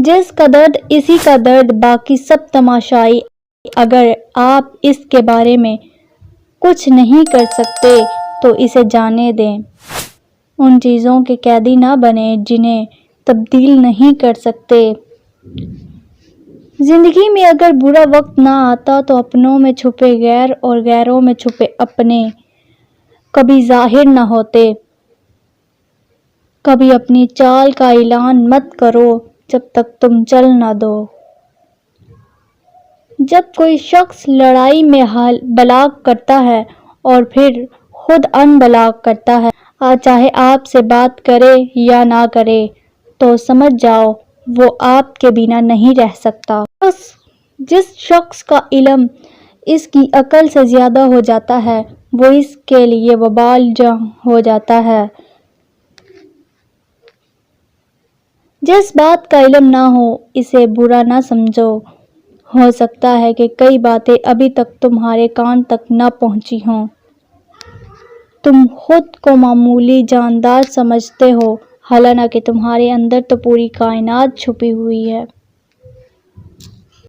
جس کا درد اسی کا درد، باقی سب تماشائی۔ اگر آپ اس کے بارے میں کچھ نہیں کر سکتے تو اسے جانے دیں۔ ان چیزوں کے قیدی نہ بنیں جنہیں تبدیل نہیں کر سکتے۔ زندگی میں اگر برا وقت نہ آتا تو اپنوں میں چھپے غیر اور غیروں میں چھپے اپنے کبھی ظاہر نہ ہوتے۔ کبھی اپنی چال کا اعلان مت کرو جب تک تم چل نہ دو۔ جب کوئی شخص لڑائی میں بلاغ کرتا ہے اور پھر خود ان بلاغ کرتا ہے، چاہے آپ سے بات کرے یا نہ کرے، تو سمجھ جاؤ وہ آپ کے بنا نہیں رہ سکتا۔ جس شخص کا علم اس کی عقل سے زیادہ ہو جاتا ہے وہ اس کے لیے وبال جاں ہو جاتا ہے۔ جس بات کا علم نہ ہو اسے برا نہ سمجھو۔ ہو سکتا ہے کہ کئی باتیں ابھی تک تمہارے کان تک نہ پہنچی ہوں۔ تم خود کو معمولی جاندار سمجھتے ہو، حالانکہ تمہارے اندر تو پوری کائنات چھپی ہوئی ہے۔